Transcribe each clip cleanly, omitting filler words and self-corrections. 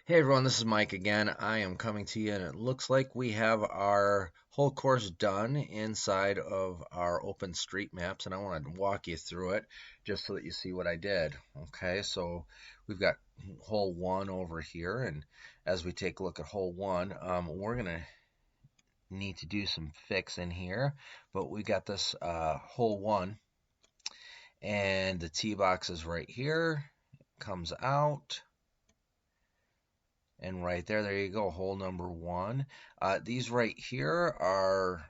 Hey everyone, this is Mike again. I am coming to you, and it looks like we have our whole course done inside of our OpenStreetMaps, and I want to walk you through it just so that you see what I did. Okay, so we've got hole one over here, and as we take a look at hole one, we're gonna need to do some fix in here, but we got this hole one, and the tee box is right here, comes out. And right there you go, hole number one. These right here are,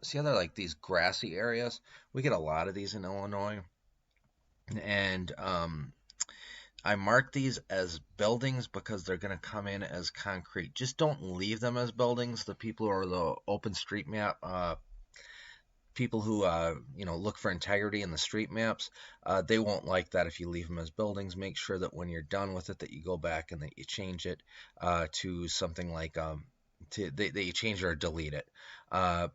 see how they're like these grassy areas? We get a lot of these in Illinois. And I mark these as buildings because they're going to come in as concrete. Just don't leave them as buildings. The people who are the OpenStreetMap people who look for integrity in the street maps, they won't like that if you leave them as buildings. Make sure that when you're done with it that you go back and that you change it to something like that you change it or delete it,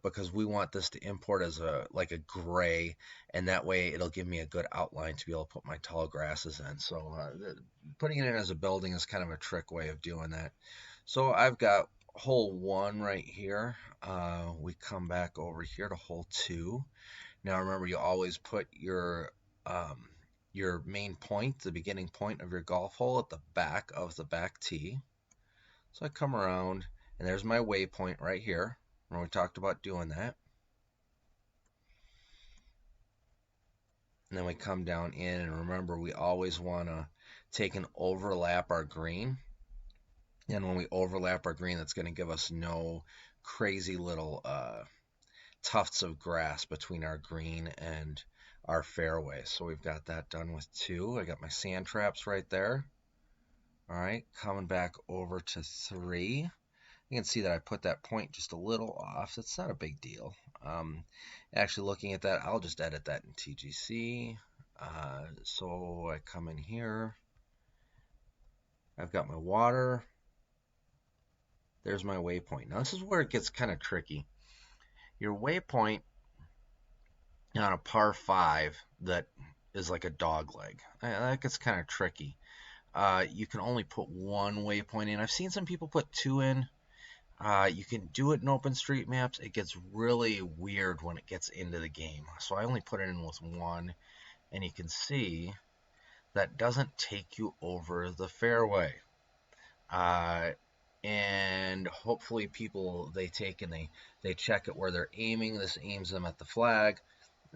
because we want this to import as a gray, and that way it'll give me a good outline to be able to put my tall grasses in. So putting it in as a building is kind of a trick way of doing that. So I've got hole one right here. We come back over here to hole two. Now remember, you always put your main point, the beginning point of your golf hole, at the back of the back tee. So I come around, and there's my waypoint right here. When we talked about doing that. And then we come down in, and remember, we always want to take and overlap our green. And when we overlap our green, that's going to give us no crazy little tufts of grass between our green and our fairway. So we've got that done with two. I got my sand traps right there. All right, coming back over to three. You can see that I put that point just a little off. It's not a big deal. Actually, looking at that, I'll just edit that in TGC. So I come in here. I've got my water. There's my waypoint. Now this is where it gets kind of tricky. Your waypoint on a par 5 that is like a dog leg, that gets kind of tricky. You can only put one waypoint in. I've seen some people put two in. You can do it in OpenStreetMaps. It gets really weird when it gets into the game. So I only put it in with one, and you can see that doesn't take you over the fairway. And hopefully people, they take and they check it where they're aiming. This aims them at the flag,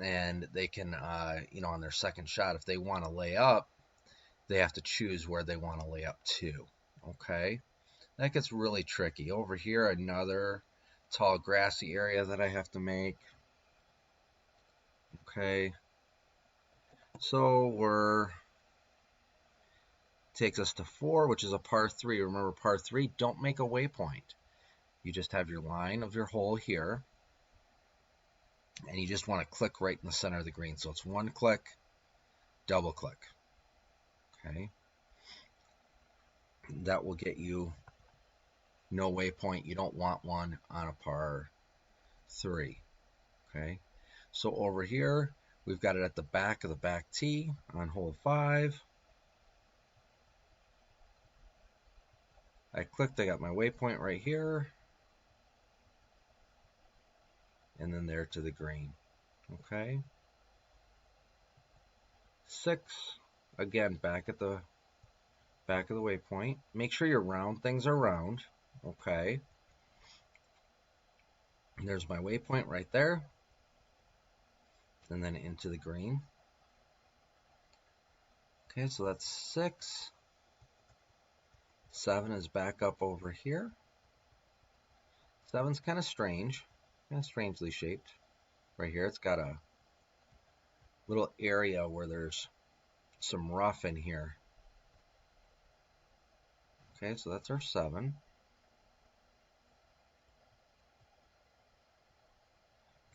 and they can on their second shot, if they want to lay up, they have to choose where they want to lay up to. Okay, that gets really tricky. Over here, another tall grassy area that I have to make. Okay, so we're takes us to 4, which is a par 3. Remember, par 3, don't make a waypoint. You just have your line of your hole here, and you just want to click right in the center of the green. So it's one click, double click. Okay, that will get you no waypoint. You don't want one on a par 3. Okay, so over here we've got it at the back of the back tee on hole 5. I clicked, I got my waypoint right here, and then there to the green. Okay, 6, again, back of the waypoint. Make sure your round things are round. Okay, and there's my waypoint right there, and then into the green. Okay, so that's 6. 7 is back up over here. 7's kind of strange, kind of strangely shaped. Right here, it's got a little area where there's some rough in here. Okay, so that's our 7.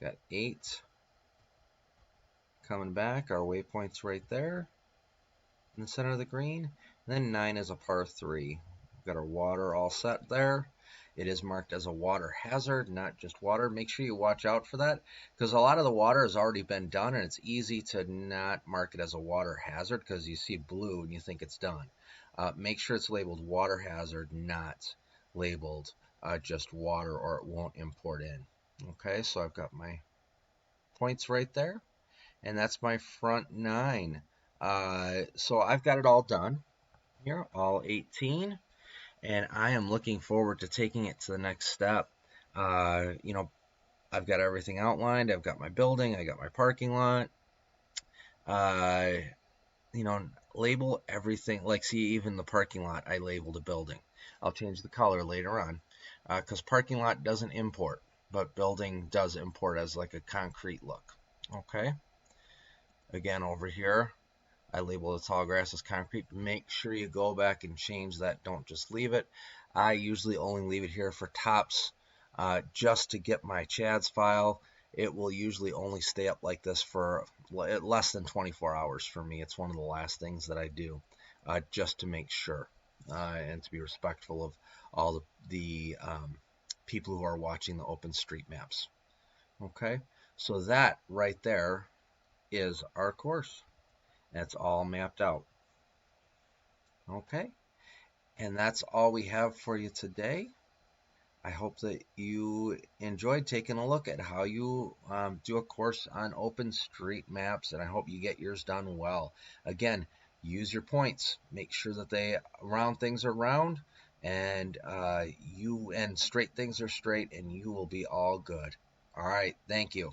Got 8 coming back. Our waypoint's right there in the center of the green. And then 9 is a par 3. We've got our water all set there. It is marked as a water hazard, not just water. Make sure you watch out for that because a lot of the water has already been done, and it's easy to not mark it as a water hazard because you see blue and you think it's done. Make sure it's labeled water hazard, not labeled just water, or it won't import in. Okay, so I've got my points right there, and that's my front 9. So I've got it all done here, all 18, and I am looking forward to taking it to the next step. You know, I've got everything outlined. I've got my building. I got my parking lot. Uh, you know, label everything. Like, see, even the parking lot, I labeled a building. I'll change the color later on because parking lot doesn't import, but building does import as like a concrete look. Okay. Again, over here, I label the tall grass as concrete. Make sure you go back and change that. Don't just leave it. I usually only leave it here for tops just to get my CHADS file. It will usually only stay up like this for less than 24 hours for me. It's one of the last things that I do just to make sure and to be respectful of all the people who are watching the OpenStreetMaps. Okay, so that right there is our course. That's all mapped out. Okay, and that's all we have for you today. I hope that you enjoyed taking a look at how you do a course on OpenStreetMaps, and I hope you get yours done well. Again, use your points. Make sure that they round things are round, and straight things are straight, and you will be all good. All right, thank you.